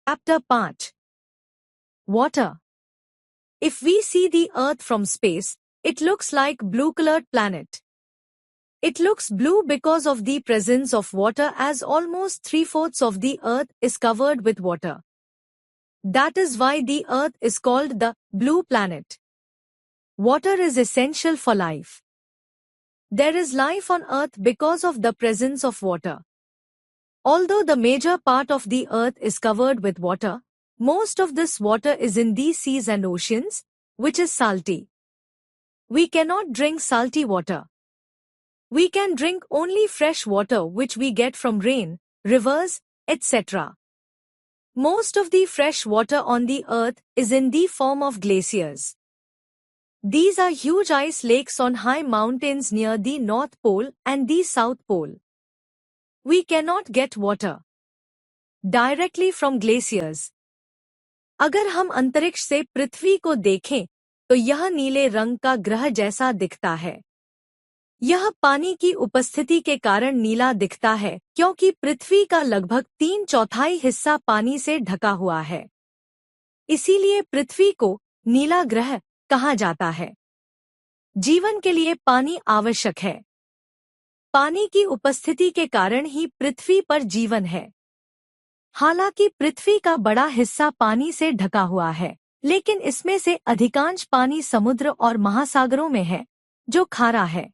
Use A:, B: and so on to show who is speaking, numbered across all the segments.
A: Chapter 5. Water. If we see the Earth from space, it looks like blue-colored planet. It looks blue because of the presence of water, as almost 3/4 of the Earth is covered with water. That is why the Earth is called the blue planet. Water is essential for life. There is life on Earth because of the presence of water. Although the major part of the Earth is covered with water, most of this water is in the seas and oceans, which is salty. We cannot drink salty water. We can drink only fresh water which we get from rain, rivers, etc. Most of the fresh water on the Earth is in the form of glaciers. These are huge ice lakes on high mountains near the North Pole and the South Pole. We cannot get water directly from glaciers. अगर हम अंतरिक्ष से पृथ्वी को देखें तो यह नीले रंग का ग्रह जैसा दिखता है। यह पानी की उपस्थिति के कारण नीला दिखता है क्योंकि पृथ्वी का लगभग 3/4 हिस्सा पानी से ढका हुआ है। इसीलिए पृथ्वी को नीला ग्रह कहा जाता है। जीवन के लिए पानी आवश्यक है। पानी की उपस्थिति के कारण ही पृथ्वी पर जीवन है। हालांकि पृथ्वी का बड़ा हिस्सा पानी से ढका हुआ है, लेकिन इसमें से अधिकांश पानी समुद्र और महासागरों में है, जो खारा है।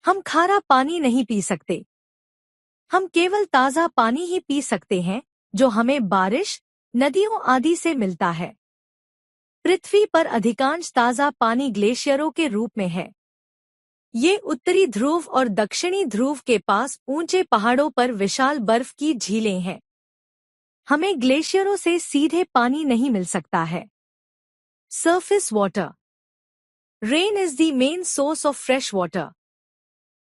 A: हम खारा पानी नहीं पी सकते। हम केवल ताज़ा पानी ही पी सकते हैं, जो हमें बारिश, नदियों आदि से मिलता है। पृथ्वी पर अधिकांश ताज़ा पानी ग्लेशियरों के रूप में है। ये उत्तरी ध्रुव और दक्षिणी ध्रुव के पास ऊंचे पहाड़ों पर विशाल बर्फ की झीलें हैं। हमें ग्लेशियरों से सीधे पानी नहीं मिल सकता है। Surface water. Rain is the main source of fresh water.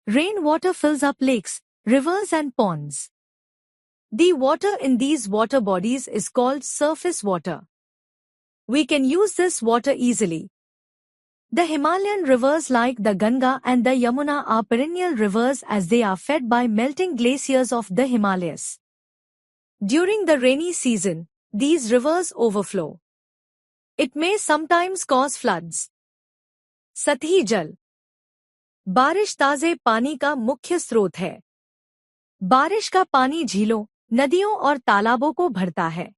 A: Rainwater fills up lakes, rivers and ponds. The water in these water bodies is called surface water. We can use this water easily. The Himalayan rivers like the Ganga and the Yamuna are perennial rivers as they are fed by melting glaciers of the Himalayas. During the rainy season, these rivers overflow. It may sometimes cause floods. सतही जल. बारिश ताजे पानी का मुख्य स्रोत है। बारिश का पानी झीलों, नदियों और तालाबों को भरता है।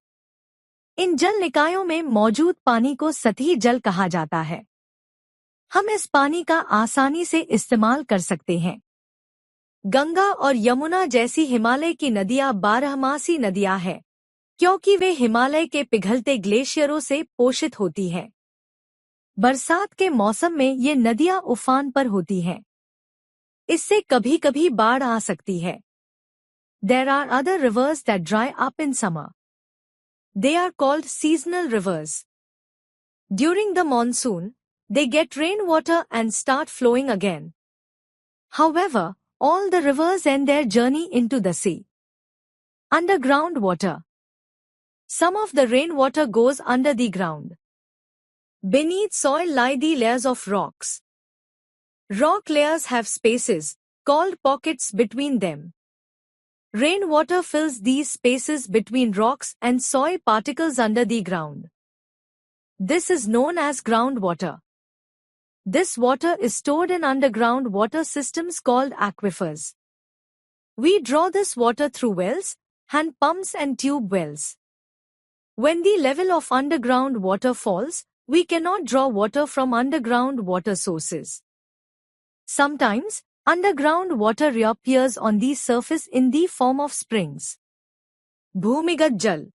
A: इन जल निकायों में मौजूद पानी को सतही जल कहा जाता है। हम इस पानी का आसानी से इस्तेमाल कर सकते हैं। गंगा और यमुना जैसी हिमालय की नदियां बारहमासी नदियां हैं, क्योंकि वे हिमालय के पिघलते ग्लेशियरों से पोषित होती हैं। बरसात के मौसम में ये नदियां उफान पर होती हैं। इससे कभी-कभी बाढ़ आ सकती है। There are other rivers that dry up in summer. They are called seasonal rivers. During the monsoon, they get rainwater and start flowing again. However, all the rivers end their journey into the sea. Underground water. Some of the rainwater goes under the ground. Beneath soil lie the layers of rocks. Rock layers have spaces, called pockets, between them. Rainwater fills these spaces between rocks and soil particles under the ground. This is known as groundwater. This water is stored in underground water systems called aquifers. We draw this water through wells, hand pumps and tube wells. When the level of underground water falls, we cannot draw water from underground water sources. Sometimes, underground water reappears on the surface in the form of springs. भूमिगत जल.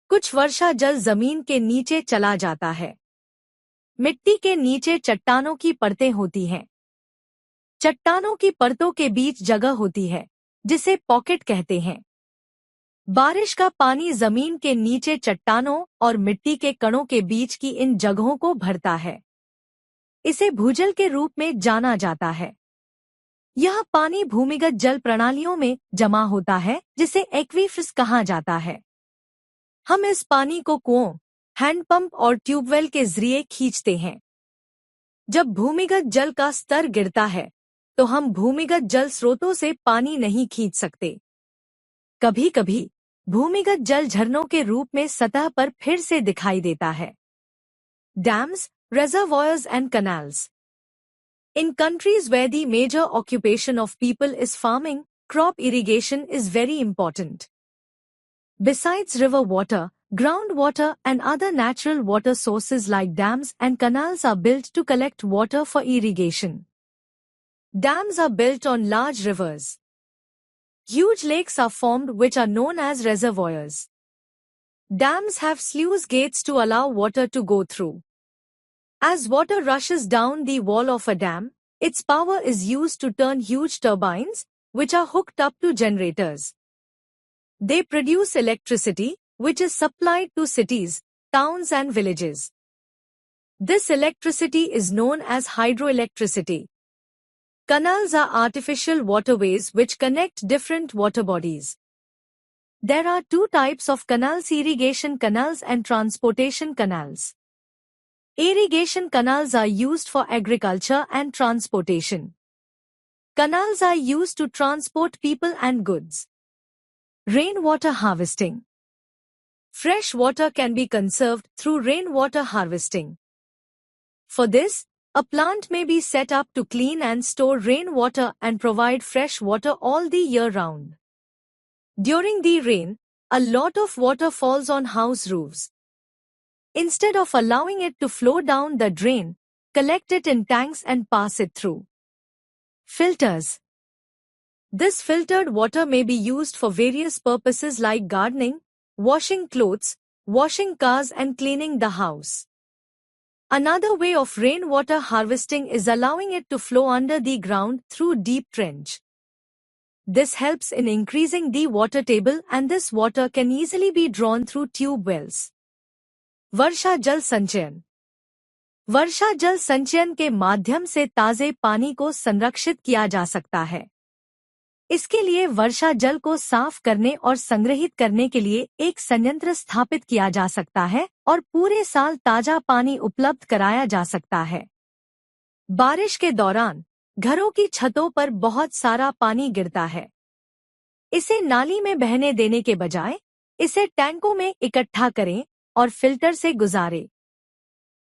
A: कुछ वर्षा जल जमीन के नीचे चला जाता है। मिट्टी के नीचे चट्टानों की परतें होती हैं। चट्टानों की परतों के बीच जगह होती है, जिसे पॉकेट कहते हैं। बारिश का पानी जमीन के नीचे चट्टानों और मिट्टी के कणों के बीच की इन जगहों को भरता है। इसे भूजल के रूप में जाना जाता है। यह पानी भूमिगत जल प्रणालियों में जमा होता है, जिसे एक्वीफर्स कहा जाता है। हम इस पानी को कुओं, हैंडपंप और ट्यूबवेल के जरिए खींचते हैं। जब भूमिगत जल का स्तर गिरता है, तो हम भूमिगत जल स्रोतों से पानी नहीं खींच सकते। कभी-कभी भूमिगत जल झरनों के रूप में सतह पर फिर से दिखाई देता है। Dams, reservoirs and canals. In countries where the major occupation of people is farming, crop irrigation is very important. Besides river water, groundwater and other natural water sources like dams and canals are built to collect water for irrigation. Dams are built on large rivers. Huge lakes are formed which are known as reservoirs. Dams have sluice gates to allow water to go through. As water rushes down the wall of a dam, its power is used to turn huge turbines, which are hooked up to generators. They produce electricity, which is supplied to cities, towns and villages. This electricity is known as hydroelectricity. Canals are artificial waterways which connect different water bodies. There are two types of canals: irrigation canals and transportation canals. Irrigation canals are used for agriculture and transportation. Canals are used to transport people and goods. Rainwater harvesting. Fresh water can be conserved through rainwater harvesting. For this, a plant may be set up to clean and store rainwater and provide fresh water all the year round. During the rain, a lot of water falls on house roofs. Instead of allowing it to flow down the drain, collect it in tanks and pass it through. Filters. This filtered water may be used for various purposes like gardening, washing clothes, washing cars and cleaning the house. Another way of rainwater harvesting is allowing it to flow under the ground through deep trench. This helps in increasing the water table and this water can easily be drawn through tube wells. वर्षा जल संचयन. वर्षा जल संचयन के माध्यम से ताजे पानी को संरक्षित किया जा सकता है. इसके लिए वर्षा जल को साफ करने और संग्रहित करने के लिए एक संयंत्र स्थापित किया जा सकता है और पूरे साल ताजा पानी उपलब्ध कराया जा सकता है. बारिश के दौरान घरों की छतों पर बहुत सारा पानी गिरता है. इसे नाली में बहने देने के बजाय इसे टैंकों में इकट्ठा करें और फिल्टर से गुजारें.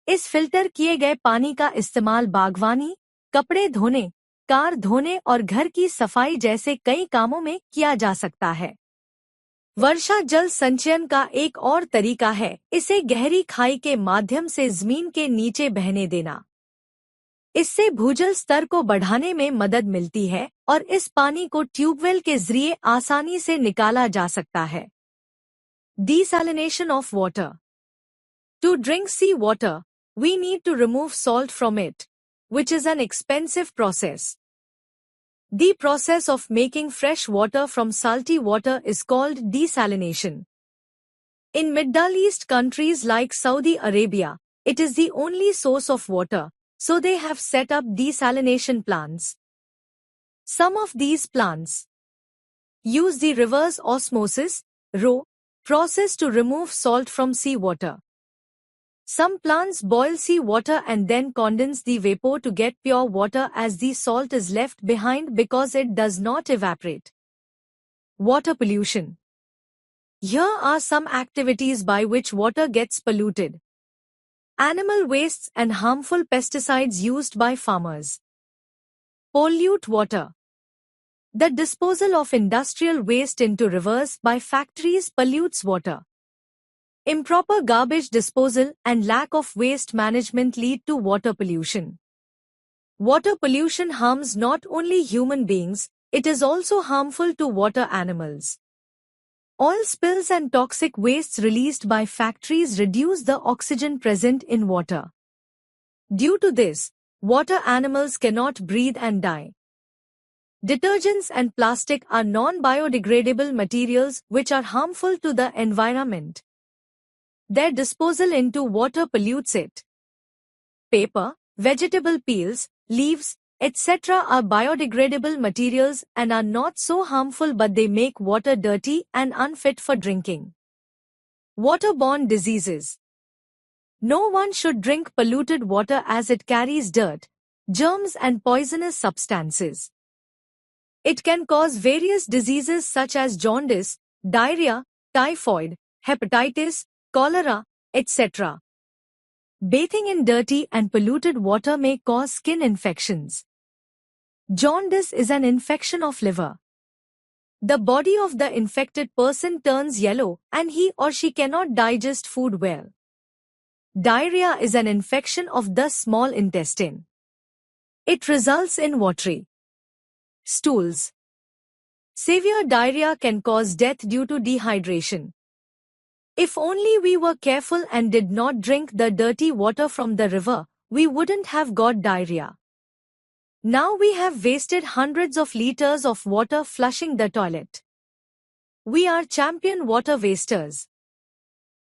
A: इस फिल्टर किए गए पानी का इस्तेमाल बागवानी, कपड़े धोने, कार धोने और घर की सफाई जैसे कई कामों में किया जा सकता है. वर्षा जल संचयन का एक और तरीका है इसे गहरी खाई के माध्यम से जमीन के नीचे बहने देना. इससे भूजल स्तर को बढ़ाने में मदद मिलती है और इस पानी को ट्यूबवेल के जरिए आसानी से निकाला जा सकता है. Desalination of water. To drink sea water, we need to remove salt from it, which is an expensive process. The process of making fresh water from salty water is called desalination. In Middle East countries like Saudi Arabia, it is the only source of water, so they have set up desalination plants. Some of these plants use the reverse osmosis (RO) process to remove salt from seawater. Some plants boil seawater and then condense the vapor to get pure water as the salt is left behind because it does not evaporate. Water pollution. Here are some activities by which water gets polluted. Animal wastes and harmful pesticides used by farmers pollute water. The disposal of industrial waste into rivers by factories pollutes water. Improper garbage disposal and lack of waste management lead to water pollution. Water pollution harms not only human beings, it is also harmful to water animals. Oil spills and toxic wastes released by factories reduce the oxygen present in water. Due to this, water animals cannot breathe and die. Detergents and plastic are non-biodegradable materials which are harmful to the environment. Their disposal into water pollutes it. Paper, vegetable peels, leaves, etc. are biodegradable materials and are not so harmful, but they make water dirty and unfit for drinking. Waterborne diseases. No one should drink polluted water as it carries dirt, germs and poisonous substances. It can cause various diseases such as jaundice, diarrhea, typhoid, hepatitis, cholera, etc. Bathing in dirty and polluted water may cause skin infections. Jaundice is an infection of liver. The body of the infected person turns yellow and he or she cannot digest food well. Diarrhea is an infection of the small intestine. It results in watery stools. Severe diarrhea can cause death due to dehydration. If only we were careful and did not drink the dirty water from the river, we wouldn't have got diarrhea. Now we have wasted hundreds of liters of water flushing the toilet. We are champion water wasters.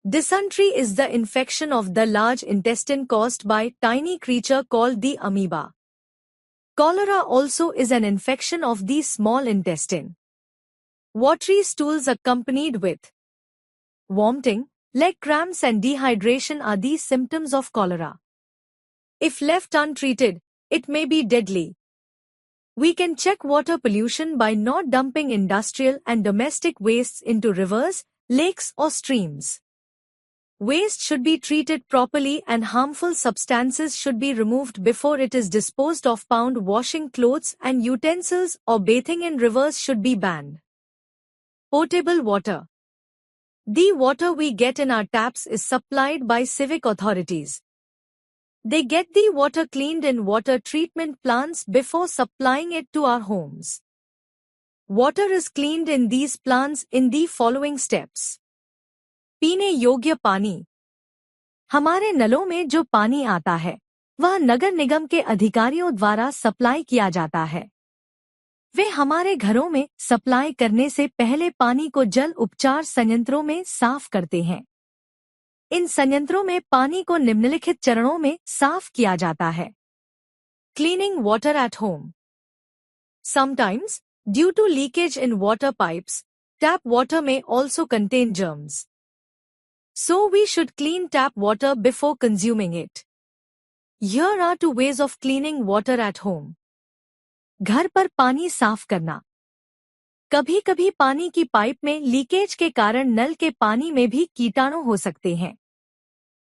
A: Dysentery is the infection of the large intestine caused by tiny creature called the amoeba. Cholera also is an infection of the small intestine. Watery stools accompanied with vomiting, leg cramps and dehydration are the symptoms of cholera. If left untreated, it may be deadly. We can check water pollution by not dumping industrial and domestic wastes into rivers, lakes or streams. Waste should be treated properly and harmful substances should be removed before it is disposed of. Washing clothes and utensils or bathing in rivers should be banned. Potable water. The water we get in our taps is supplied by civic authorities. They get the water cleaned in water treatment plants before supplying it to our homes. Water is cleaned in these plants in the following steps. पीने योग्य पानी. हमारे नलों में जो पानी आता है, वह नगर निगम के अधिकारियों द्वारा सप्लाई किया जाता है. वे हमारे घरों में सप्लाई करने से पहले पानी को जल उपचार संयंत्रों में साफ करते हैं. इन संयंत्रों में पानी को निम्नलिखित चरणों में साफ किया जाता है. Cleaning water at home. Sometimes, due to leakage in water pipes, tap water may also contain germs. So we should clean tap water before consuming it. Here are two ways of cleaning water at home. घर पर पानी साफ करना. कभी कभी पानी की pipe में लीकेज के कारण नल के पानी में भी कीटाणु हो सकते हैं.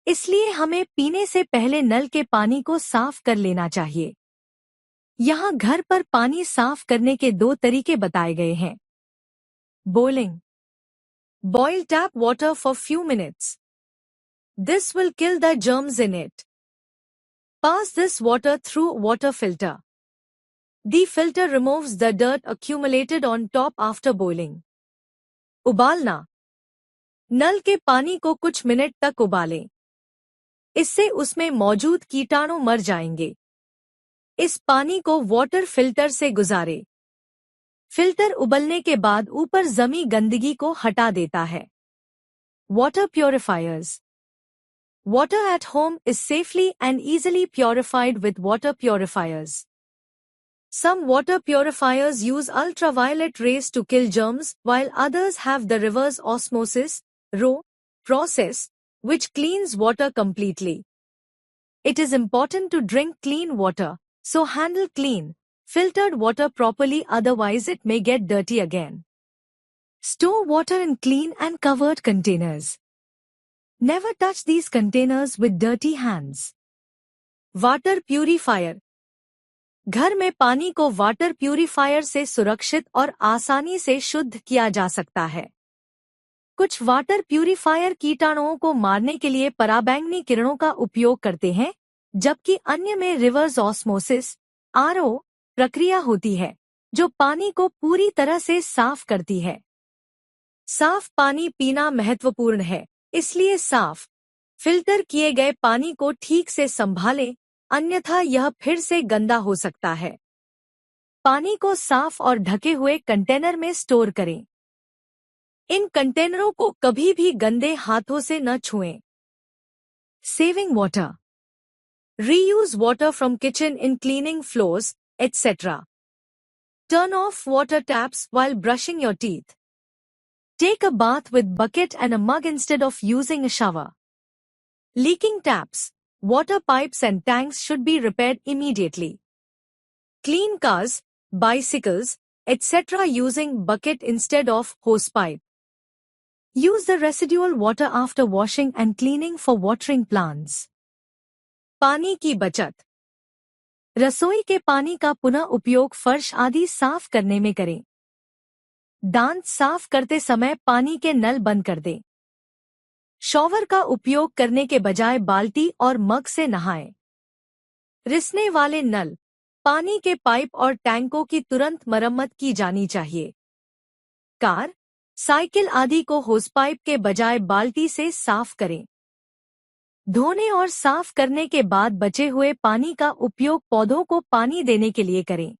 A: इसलिए हमें पीने से पहले नल के पानी को साफ कर लेना चाहिए. यहाँ घर पर पानी साफ करने के 2 तरीके बताए गए हैं. Boiling. Boil tap water for few minutes. This will kill the germs in it. Pass this water through water filter. The filter removes the dirt accumulated on top after boiling. उबालना. नल के पानी को कुछ मिनट तक उबालें. इससे उसमें मौजूद कीटाणु मर जाएंगे. इस पानी को वाटर फिल्टर से गुजारें. फिल्टर उबलने के बाद ऊपर जमी गंदगी को हटा देता है. Water purifiers. Water at home is safely and easily purified with water purifiers. Some water purifiers use ultraviolet rays to kill germs, while others have the reverse osmosis (RO) process, which cleans water completely. It is important to drink clean water, so handle clean, filtered water properly, otherwise it may get dirty again. Store water in clean and covered containers. Never touch these containers with dirty hands. Water purifier. घर में पानी को water purifier से सुरक्षित और आसानी से शुद्ध किया जा सकता है. कुछ वाटर प्यूरीफायर कीटाणुओं को मारने के लिए पराबैंगनी किरणों का उपयोग करते हैं, जबकि अन्य में रिवर्स ऑस्मोसिस (RO) प्रक्रिया होती है, जो पानी को पूरी तरह से साफ करती है. साफ पानी पीना महत्वपूर्ण है, इसलिए साफ, फिल्टर किए गए पानी को ठीक से संभालें, अन्यथा यह फिर से गंदा हो सकता है. पानी को साफ और ढके हुए कंटेनर में स्टोर करें. इन कंटेनरों को कभी भी गंदे हाथों से न छुएं. Saving water. Reuse water from kitchen in cleaning floors, etc. Turn off water taps while brushing your teeth. Take a bath with bucket and a mug instead of using a shower. Leaking taps, water pipes and tanks should be repaired immediately. Clean cars, bicycles, etc. using bucket instead of hosepipe. Use the residual water after washing and cleaning for watering plants. पानी की बचत। रसोई के पानी का पुनः उपयोग फर्श आदि साफ करने में करें। दांत साफ करते समय पानी के नल बंद कर दें। शॉवर का उपयोग करने के बजाय बाल्टी और मग से नहाएं। रिसने वाले नल, पानी के पाइप और टैंकों की तुरंत मरम्मत की जानी चाहिए। कार, साइकिल आदि को होसपाइप के बजाय बाल्टी से साफ करें। धोने और साफ करने के बाद बचे हुए पानी का उपयोग पौधों को पानी देने के लिए करें।